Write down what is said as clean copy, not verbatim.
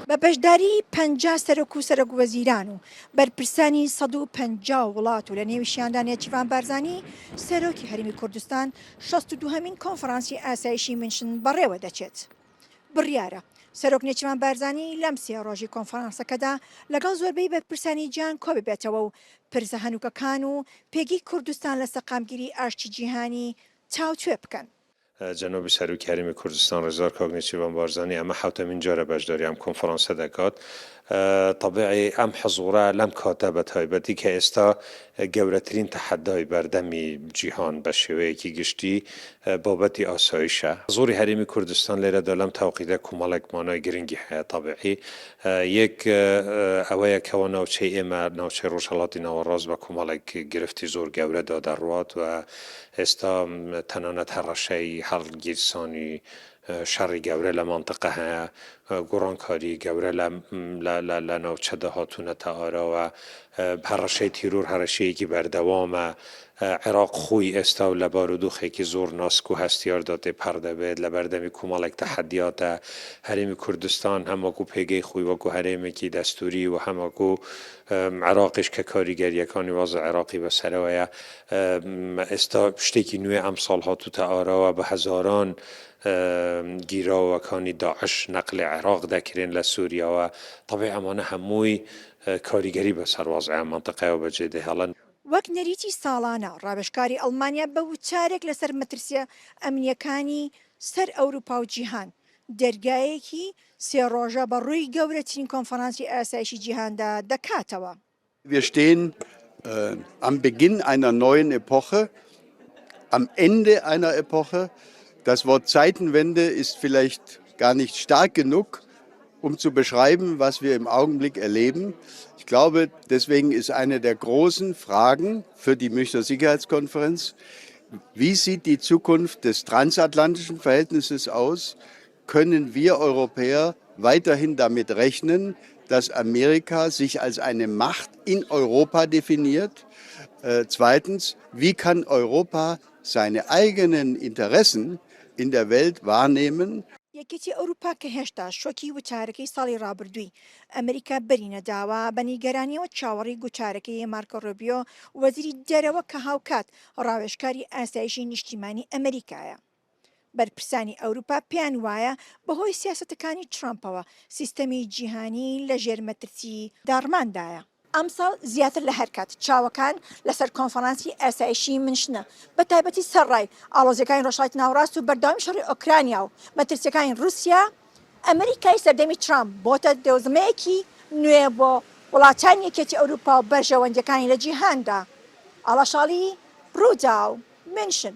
بە بەشداری 50 سەرۆک و سەرۆکوەزیران و بەرپرسانی 150 وڵات و لە نێویشیاندا نێچیروان بارزانî سەرۆکی هەرێمی کوردستان 62هەمین کۆنفەرانسی ئاسایشی منشن بەڕێوە دەچێت. بڕیارە سەرۆک نێچیروان بارزانî لەم سێ ڕۆژی کۆنفەرانسەکەدا لەگەڵ زۆربەی بەرپرسانی گیان کۆ ببێتەوە و پرسە هەنووکەکان و پێگی کوردستان لە سەقامگیری ئاشتی جیهانی چاوتوێ بکەن. جناب سەرۆکی هەرێمی کوردستان ڕێزار کاک نێچیروان بارزانî ئەمە حوتەمین جارە بەشداری ئەم کۆنفەرانسە دەکات. طبیعی ئەم حەزوڕە لەم کاتە بە تایبەتی کە ئێستا گەورەترین تەحەدای بەردەمی جیهان بە شێوەیەکی گشتی بابەتی ئاسایشە. زۆری هەرێمی کوردستان لێرەدا لەم تاوقیدە کومەڵێک مانای گرنگی هەیە. طبیعی یەک ئەوەیە کەەوە ناوچەی ئێمە ناوچەی ڕۆژهەڵاتی ناوەڕاست بە کومەڵێک گرفتی زۆر گەورەدا دەڕوات و ئێستا تەنانەت هەڕەشەی هەڵگیرسانی شەڕی گەورە لە مانتقە هەیە، گۆڕانکاری گەورە لە ناوچەدا هاتوونەتە ئاراوە، هەڕەشەی تیرۆر هەڕەشەیەکی بەردەوامە. عێراق خۆی ئێستا و لە بارودۆخێکی زۆر ناسک و هەستیاردا تێپەڕ دەبێت لە بەردەمی کومەڵێک تەحەدیاتە. هەرێمی کوردستان هەموەکو پێگەی خۆی وەکو هەرێمێکی دەستوری و هەموەکو عێراقیش کە کاریگەریەکانی وازە عێراقی بەسەرەوەیە. ئێستا شتێکی نوێ ئەم ساڵ هاتووتە ئاراوە بە هەزاران گیراوەکانی داعش نەقلی عێراق دەکرێن لە سووریاوە. طبیعی ئەمانە هەمووی کاریگەری بەسەر وازعە مانتقەیەوە بەجێ دەهێڵن. وەک نەریتی ساڵانە ڕابشکاری ئەڵمانیا بە وچارێک لەسەر مەترسیە ئەمنیەکانی سەر ئەوروپا و جیهان دەرگایەکی سێ ڕۆژە بە ڕووی گەورەترین کۆنفەرانسی ئاسایشی جیهاندا دەکاتەوە. Wir stehen am Beginn einer neuen Epoche, am Ende einer Epoche. Das Wort Zeitenwende ist vielleicht gar nicht stark genug, um zu beschreiben, was wir im Augenblick erleben. Ich glaube, deswegen ist eine der großen Fragen für die Münchner Sicherheitskonferenz, wie sieht die Zukunft des transatlantischen Verhältnisses aus? Können wir Europäer weiterhin damit rechnen, dass Amerika sich als eine Macht in Europa definiert? Zweitens, wie kann Europa seine eigenen Interessen in der Welt wahrnehmen? یەکێتی ئەوروپا کە هێشتا شۆکی وتارەکەی ساڵی ڕابردووی ئەمریکا بەرینە داوا بە نیگەرانیەوە چاوەڕی گوتارەکەی مارکۆ ڕۆبیۆ وەزیری دەرەوە کە هاوکات ڕاوێژکاری ئاسایشی نیشتیمانی ئەمریکایە. بەرپرسانی ئەوروپا پێیان وایە بەهۆی سیاسەتەکانی ترامپەوە سیستەمی جیهانی لە ژێرمەترسی داڕماندایە. ئەمساڵ زیاتر لە هەر کات چاوەکان لەسەر کۆنفەرانسی ئاسایشی منشنە بە تایبەتی سەرڕای ئاڵۆزیەکانی ڕۆژهەڵاتی ناوەڕاست و بەردەوامی شەڕی ئۆکرانیا و مەترسیەکانی رووسیا. ئەمریکای سەردەمی ترامپ بۆتە دۆزمەیەکی نوێ بۆ وڵاتانی یەکێتی ئەوروپا و بەرژەوەندەکانی لە جیهاندا. ئاڵاشاڵی ڕووداو منشن.